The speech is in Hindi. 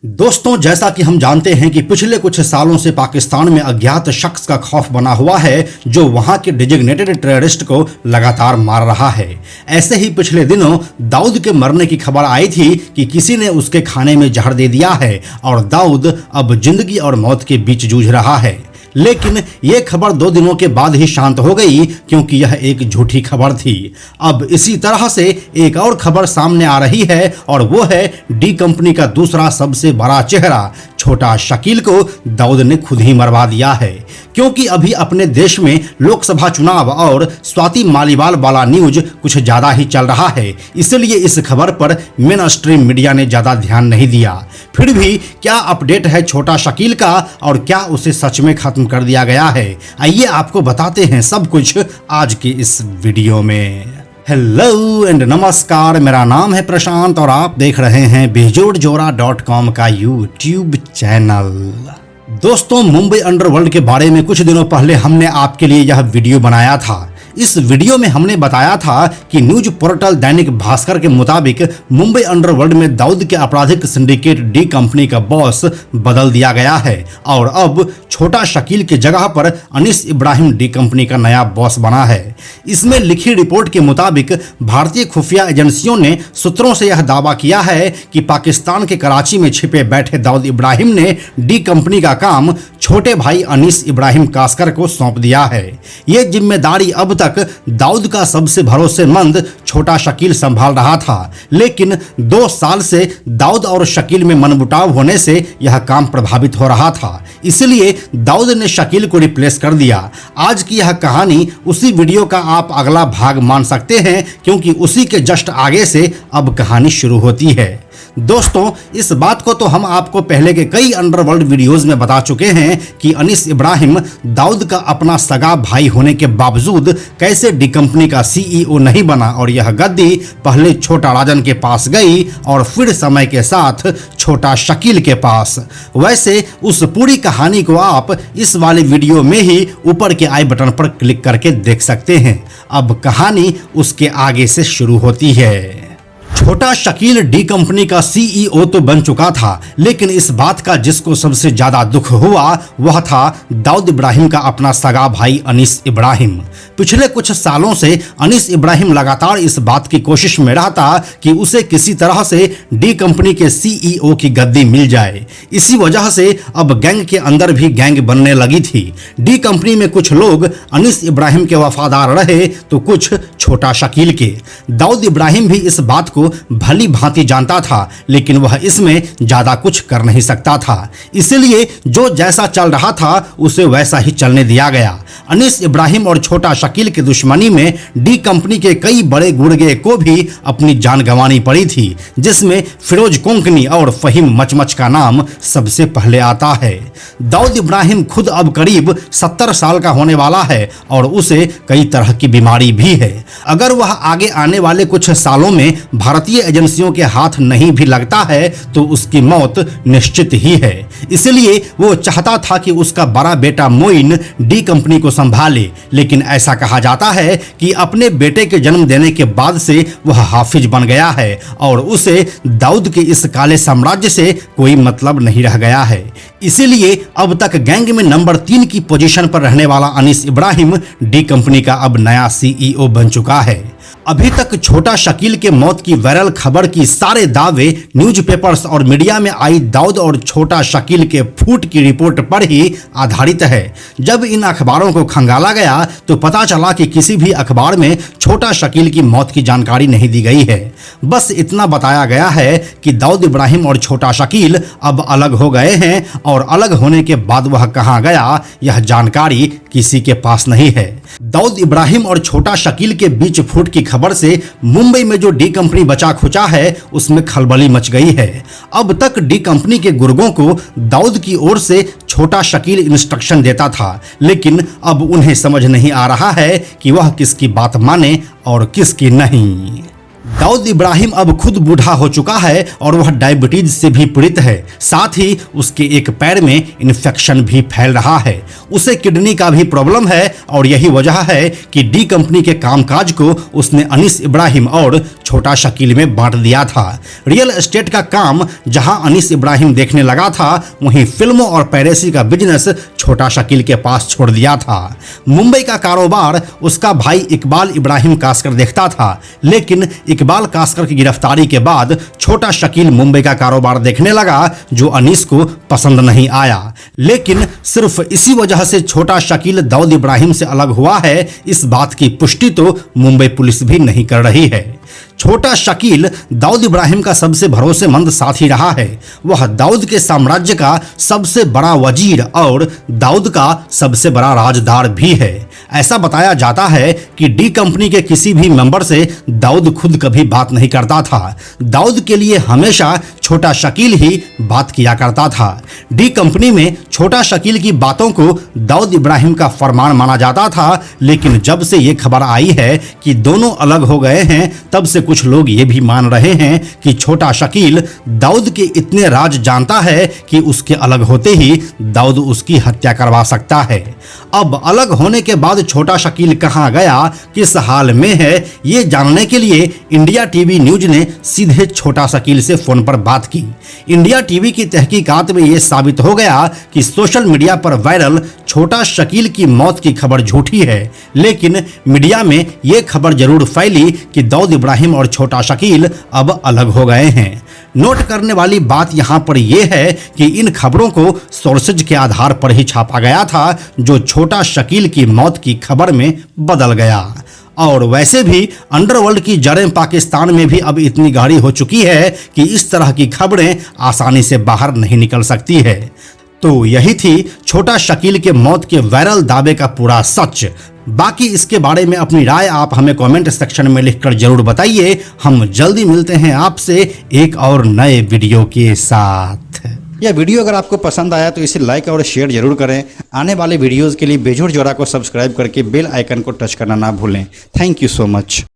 दोस्तों, जैसा कि हम जानते हैं कि पिछले कुछ सालों से पाकिस्तान में अज्ञात शख्स का खौफ बना हुआ है जो वहां के डिजिग्नेटेड टेररिस्ट को लगातार मार रहा है। ऐसे ही पिछले दिनों दाऊद के मरने की खबर आई थी कि किसी ने उसके खाने में जहर दे दिया है और दाऊद अब जिंदगी और मौत के बीच जूझ रहा है। लेकिन यह खबर 2 दिनों के बाद ही शांत हो गई क्योंकि यह एक झूठी खबर थी। अब इसी तरह से एक और खबर सामने आ रही है और वो है डी कंपनी का दूसरा सबसे बड़ा चेहरा छोटा शकील को दाऊद ने खुद ही मरवा दिया है। क्योंकि अभी अपने देश में लोकसभा चुनाव और स्वाति मालीवाल वाला न्यूज कुछ ज्यादा ही चल रहा है, इसलिए इस खबर पर मेन स्ट्रीम मीडिया ने ज्यादा ध्यान नहीं दिया। फिर भी क्या अपडेट है छोटा शकील का और क्या उसे सच में खत्म कर दिया गया है, आइए आपको बताते हैं सब कुछ आज की इस वीडियो में। हेलो एंड नमस्कार, मेरा नाम है प्रशांत और आप देख रहे हैं बेजोड़जोरा.com का यूट्यूब चैनल। दोस्तों, मुंबई अंडरवर्ल्ड के बारे में कुछ दिनों पहले हमने आपके लिए यह वीडियो बनाया था। इस वीडियो में हमने बताया था कि न्यूज पोर्टल दैनिक भास्कर के मुताबिक मुंबई अंडरवर्ल्ड में दाऊद के आपराधिक सिंडिकेट डी कंपनी का बॉस बदल दिया गया है और अब छोटा शकील की जगह पर अनीस इब्राहिम डी कंपनी का नया बॉस बना है। इसमें लिखी रिपोर्ट के मुताबिक भारतीय खुफिया एजेंसियों ने सूत्रों से यह दावा किया है कि पाकिस्तान के कराची में छिपे बैठे दाऊद इब्राहिम ने डी कंपनी का काम छोटे भाई अनीस इब्राहिम कास्कर को सौंप दिया है। ये जिम्मेदारी अब तक दाऊद का सबसे भरोसेमंद छोटा शकील संभाल रहा था, लेकिन 2 साल से दाऊद और शकील में मनमुटाव होने से यह काम प्रभावित हो रहा था, इसलिए दाऊद ने शकील को रिप्लेस कर दिया। आज की यह कहानी उसी वीडियो का आप अगला भाग मान सकते हैं क्योंकि उसी के जस्ट आगे से अब कहानी शुरू होती है। दोस्तों, इस बात को तो हम आपको पहले के कई अंडरवर्ल्ड वीडियोस में बता चुके हैं कि अनीस इब्राहिम दाऊद का अपना सगा भाई होने के बावजूद कैसे डी कंपनी का सीईओ नहीं बना और यह गद्दी पहले छोटा राजन के पास गई और फिर समय के साथ छोटा शकील के पास। वैसे उस पूरी कहानी को आप इस वाले वीडियो में ही ऊपर के आई बटन पर क्लिक करके देख सकते हैं। अब कहानी उसके आगे से शुरू होती है। छोटा शकील डी कंपनी का सीईओ तो बन चुका था, लेकिन इस बात का जिसको सबसे ज्यादा दुख हुआ वह था दाऊद इब्राहिम का अपना सगा भाई अनीस इब्राहिम। पिछले कुछ सालों से अनीस इब्राहिम लगातार इस बात की कोशिश में रहता कि उसे किसी तरह से डी कंपनी के सीईओ की गद्दी मिल जाए। इसी वजह से अब गैंग के अंदर भी गैंग बनने लगी थी। डी कंपनी में कुछ लोग अनीस इब्राहिम के वफादार रहे तो कुछ छोटा शकील के। दाऊद इब्राहिम भी इस बात को भली भांति जानता था, लेकिन वह इसमें ज्यादा कुछ कर नहीं सकता था, इसलिए जो जैसा चल रहा था उसे वैसा ही चलने दिया गया। अनीस इब्राहिम और छोटा शकील की दुश्मनी में डी कंपनी के कई बड़े गुर्गे को भी अपनी जान गंवानी पड़ी थी, जिसमें फिरोज कोंकनी और फहीम मचमच का नाम सबसे पहले आता है। दाऊद इब्राहिम खुद अब करीब 70 साल का होने वाला है और उसे कई तरह की बीमारी भी है। अगर वह आगे आने वाले कुछ सालों में भारतीय एजेंसियों के हाथ नहीं भी लगता है तो उसकी मौत निश्चित ही है। इसलिए वो चाहता था कि उसका बड़ा बेटा मोइन डी कंपनी को संभाले, लेकिन ऐसा कहा जाता है कि अपने बेटे के जन्म देने के बाद से वह हाफिज बन गया है और उसे दाऊद के इस काले साम्राज्य से कोई मतलब नहीं रह गया है। इसीलिए अब तक गैंग में नंबर 3 की पोजीशन पर रहने वाला अनीस इब्राहिम डी कंपनी का अब नया सीईओ बन चुका है। अभी तक छोटा शकील के मौत की वायरल खबर की सारे दावे न्यूज़पेपर्स और मीडिया में आई दाऊद और छोटा शकील के फूट की रिपोर्ट पर ही आधारित है। जब इन अखबारों को खंगाला गया तो पता चला कि किसी भी अखबार में छोटा शकील की मौत की जानकारी नहीं दी गई है। बस इतना बताया गया है कि दाऊद इब्राहिम और छोटा शकील अब अलग हो गए हैं और अलग होने के बाद वह कहां गया यह जानकारी किसी के पास नहीं है। दाऊद इब्राहिम और छोटा शकील के बीच फूट की खबर से मुंबई में जो डी कंपनी बचा खुचा है उसमें खलबली मच गई है। अब तक डी कंपनी के गुर्गों को दाऊद की ओर से छोटा शकील इंस्ट्रक्शन देता था, लेकिन अब उन्हें समझ नहीं आ रहा है कि वह किसकी बात माने और किसकी नहीं। दाऊद इब्राहिम अब खुद बूढ़ा हो चुका है और वह डायबिटीज से भी पीड़ित है। साथ ही उसके एक पैर में इन्फेक्शन भी फैल रहा है। उसे किडनी का भी प्रॉब्लम है और यही वजह है कि डी कंपनी के कामकाज को उसने अनीस इब्राहिम और छोटा शकील में बांट दिया था। रियल एस्टेट का काम जहां अनीस इब्राहिम देखने लगा था, वहीं फिल्मों और पैरेसी का बिजनेस छोटा शकील के पास छोड़ दिया था। मुंबई का कारोबार उसका भाई इकबाल इब्राहिम कास्कर देखता था, लेकिन इकबाल कास्कर की गिरफ्तारी के बाद छोटा शकील मुंबई का कारोबार देखने लगा, जो अनीस को पसंद नहीं आया। लेकिन सिर्फ इसी वजह से छोटा शकील दाऊद इब्राहिम से अलग हुआ है, इस बात की पुष्टि तो मुंबई पुलिस भी नहीं कर रही है। छोटा शकील दाऊद इब्राहिम का सबसे भरोसेमंद साथी रहा है। वह दाऊद के साम्राज्य का सबसे बड़ा वजीर और दाऊद का सबसे बड़ा राजदार भी है। ऐसा बताया जाता है कि डी कंपनी के किसी भी मेंबर से दाऊद खुद कभी बात नहीं करता था। दाऊद के लिए हमेशा छोटा शकील ही बात किया करता था। डी कंपनी में छोटा शकील की बातों को दाऊद इब्राहिम का फरमान माना जाता था, लेकिन जब से ये खबर आई है कि दोनों अलग हो गए हैं, तब से कुछ लोग ये भी मान रहे हैं कि छोटा शकील दाऊद के इतने राज जानता है कि उसके अलग होते ही दाऊद उसकी हत्या करवा सकता है। अब अलग होने के बाद छोटा शकील कहां गया, किस हाल में है, ये जानने के लिए इंडिया टीवी न्यूज ने सीधे छोटा शकील से फोन पर बात की। इंडिया टीवी की तहकीकात में यह साबित हो गया कि सोशल मीडिया पर वायरल छोटा शकील की मौत की खबर झूठी है, लेकिन मीडिया में यह खबर जरूर फैली कि दाऊद इब्राहिम और छोटा शकील अब अलग हो गए हैं। नोट करने वाली बात यहां पर यह है कि इन खबरों को सोर्सेज के आधार पर ही छापा गया था, जो छोटा शकील की मौत की खबर में बदल गया। और वैसे भी अंडरवर्ल्ड की जड़ें पाकिस्तान में भी अब इतनी गहरी हो चुकी है कि इस तरह की खबरें आसानी से बाहर नहीं निकल सकती है। तो यही थी छोटा शकील के मौत के वायरल दावे का पूरा सच। बाकी इसके बारे में अपनी राय आप हमें कमेंट सेक्शन में लिखकर जरूर बताइए। हम जल्दी मिलते हैं आपसे एक और नए वीडियो के साथ। यह वीडियो अगर आपको पसंद आया तो इसे लाइक और शेयर जरूर करें। आने वाले वीडियोस के लिए बेजोड़ जोड़ा को सब्सक्राइब करके बेल आइकन को टच करना ना भूलें। Thank you so much.